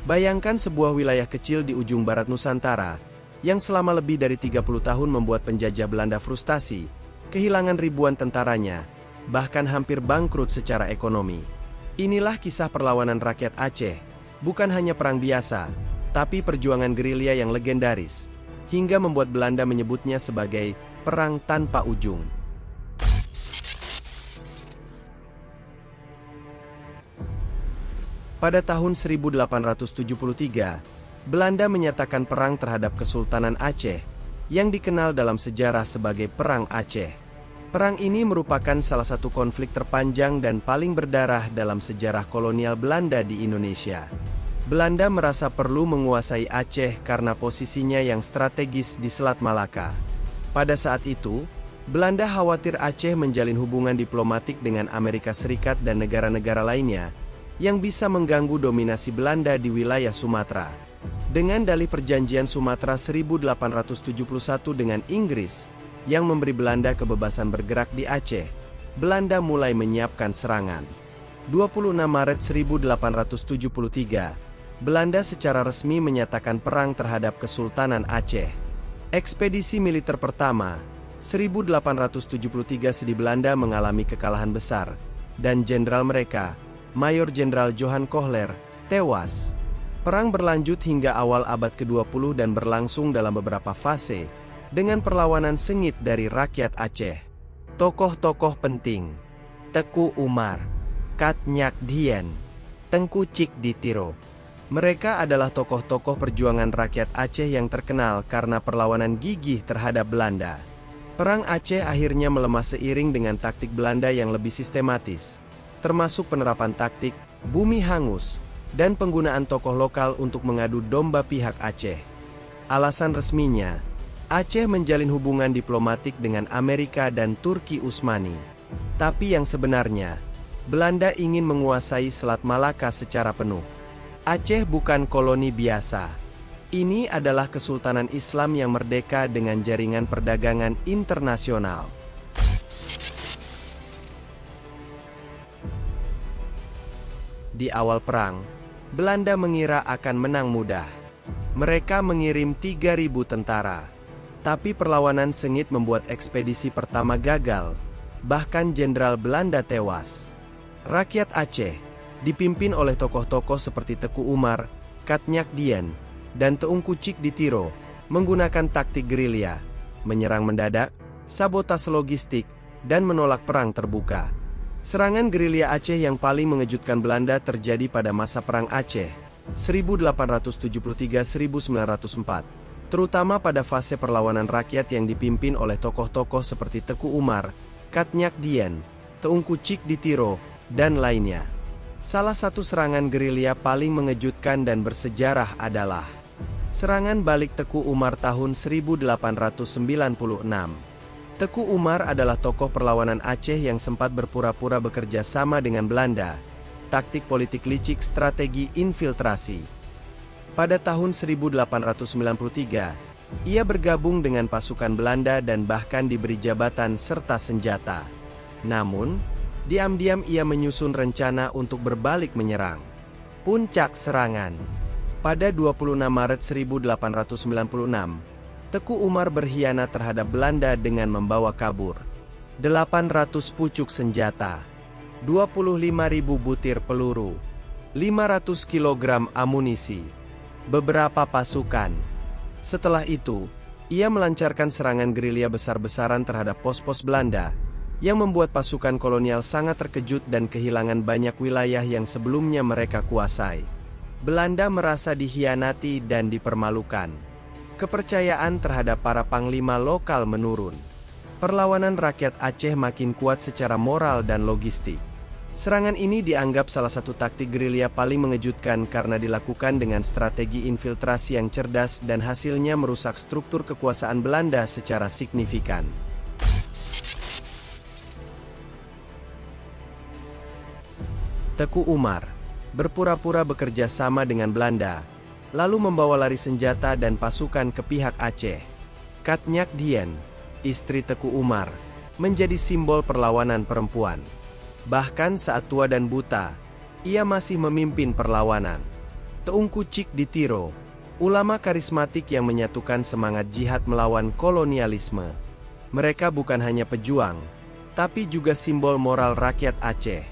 Bayangkan sebuah wilayah kecil di ujung barat Nusantara, yang selama lebih dari 30 tahun membuat penjajah Belanda frustasi, kehilangan ribuan tentaranya, bahkan hampir bangkrut secara ekonomi. Inilah kisah perlawanan rakyat Aceh, bukan hanya perang biasa, tapi perjuangan gerilya yang legendaris, hingga membuat Belanda menyebutnya sebagai perang tanpa ujung. Pada tahun 1873, Belanda menyatakan perang terhadap Kesultanan Aceh, yang dikenal dalam sejarah sebagai Perang Aceh. Perang ini merupakan salah satu konflik terpanjang dan paling berdarah dalam sejarah kolonial Belanda di Indonesia. Belanda merasa perlu menguasai Aceh karena posisinya yang strategis di Selat Malaka. Pada saat itu, Belanda khawatir Aceh menjalin hubungan diplomatik dengan Amerika Serikat dan negara-negara lainnya, yang bisa mengganggu dominasi Belanda di wilayah Sumatera. Dengan dalih Perjanjian Sumatera 1871 dengan Inggris, yang memberi Belanda kebebasan bergerak di Aceh, Belanda mulai menyiapkan serangan. 26 Maret 1873, Belanda secara resmi menyatakan perang terhadap Kesultanan Aceh. Ekspedisi militer pertama, 1873 di Belanda mengalami kekalahan besar, dan jenderal mereka, Mayor Jenderal Johan Kohler, tewas. Perang berlanjut hingga awal abad ke-20 dan berlangsung dalam beberapa fase, dengan perlawanan sengit dari rakyat Aceh. Tokoh-tokoh penting: Teku Umar, Kat Nyak Dien, Tengku Cik Ditiro. Mereka adalah tokoh-tokoh perjuangan rakyat Aceh yang terkenal karena perlawanan gigih terhadap Belanda. Perang Aceh akhirnya melemah seiring dengan taktik Belanda yang lebih sistematis, termasuk penerapan taktik bumi hangus dan penggunaan tokoh lokal untuk mengadu domba pihak Aceh. Alasan resminya, Aceh menjalin hubungan diplomatik dengan Amerika dan Turki Utsmani. Tapi yang sebenarnya, Belanda ingin menguasai Selat Malaka secara penuh. Aceh bukan koloni biasa. Ini adalah kesultanan Islam yang merdeka dengan jaringan perdagangan internasional. Di awal perang, Belanda mengira akan menang mudah. Mereka mengirim 3.000 tentara. Tapi perlawanan sengit membuat ekspedisi pertama gagal, bahkan jenderal Belanda tewas. Rakyat Aceh, dipimpin oleh tokoh-tokoh seperti Teku Umar, Kat Nyak Dien, dan Teungku Cik Ditiro, menggunakan taktik gerilya, menyerang mendadak, sabotase logistik, dan menolak perang terbuka. Serangan gerilya Aceh yang paling mengejutkan Belanda terjadi pada masa Perang Aceh, 1873-1904, terutama pada fase perlawanan rakyat yang dipimpin oleh tokoh-tokoh seperti Teku Umar, Kat Nyak Dien, Teungku Cik Ditiro, dan lainnya. Salah satu serangan gerilya paling mengejutkan dan bersejarah adalah serangan balik Teku Umar tahun 1896. Teku Umar adalah tokoh perlawanan Aceh yang sempat berpura-pura bekerja sama dengan Belanda, taktik politik licik strategi infiltrasi. Pada tahun 1893, ia bergabung dengan pasukan Belanda dan bahkan diberi jabatan serta senjata. Namun, diam-diam ia menyusun rencana untuk berbalik menyerang. Puncak serangan. Pada 26 Maret 1896, Teku Umar berkhianat terhadap Belanda dengan membawa kabur 800 pucuk senjata, 25.000 butir peluru, 500 kg amunisi, beberapa pasukan. Setelah itu, ia melancarkan serangan gerilya besar-besaran terhadap pos-pos Belanda, yang membuat pasukan kolonial sangat terkejut dan kehilangan banyak wilayah yang sebelumnya mereka kuasai. Belanda merasa dikhianati dan dipermalukan. Kepercayaan terhadap para panglima lokal menurun. Perlawanan rakyat Aceh makin kuat secara moral dan logistik. Serangan ini dianggap salah satu taktik gerilya paling mengejutkan karena dilakukan dengan strategi infiltrasi yang cerdas dan hasilnya merusak struktur kekuasaan Belanda secara signifikan. Teku Umar berpura-pura bekerja sama dengan Belanda, lalu membawa lari senjata dan pasukan ke pihak Aceh. Kat Nyak Dien, istri Teku Umar, menjadi simbol perlawanan perempuan. Bahkan saat tua dan buta, ia masih memimpin perlawanan. Teungku Cik Ditiro, ulama karismatik yang menyatukan semangat jihad melawan kolonialisme. Mereka bukan hanya pejuang, tapi juga simbol moral rakyat Aceh.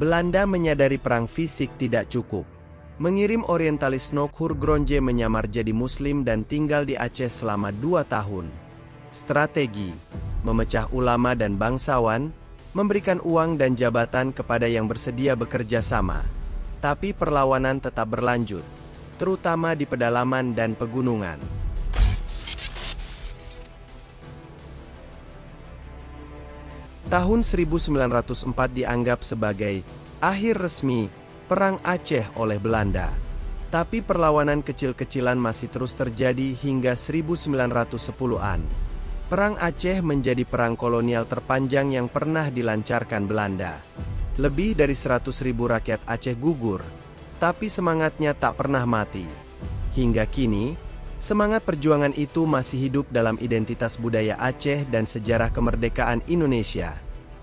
Belanda menyadari perang fisik tidak cukup. Mengirim orientalis Nokhur Gronje menyamar jadi muslim dan tinggal di Aceh selama 2 tahun. Strategi: memecah ulama dan bangsawan, memberikan uang dan jabatan kepada yang bersedia bekerja sama. Tapi perlawanan tetap berlanjut, terutama di pedalaman dan pegunungan. Tahun 1904 dianggap sebagai akhir resmi Perang Aceh oleh Belanda. Tapi perlawanan kecil-kecilan masih terus terjadi hingga 1910-an. Perang Aceh menjadi perang kolonial terpanjang yang pernah dilancarkan Belanda. Lebih dari 100.000 rakyat Aceh gugur, tapi semangatnya tak pernah mati. Hingga kini, semangat perjuangan itu masih hidup dalam identitas budaya Aceh dan sejarah kemerdekaan Indonesia.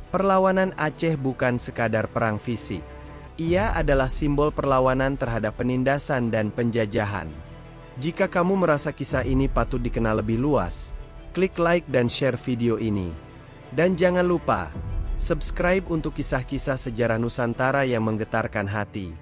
Perlawanan Aceh bukan sekadar perang fisik. Ia adalah simbol perlawanan terhadap penindasan dan penjajahan. Jika kamu merasa kisah ini patut dikenal lebih luas, klik like dan share video ini. Dan jangan lupa, subscribe untuk kisah-kisah sejarah Nusantara yang menggetarkan hati.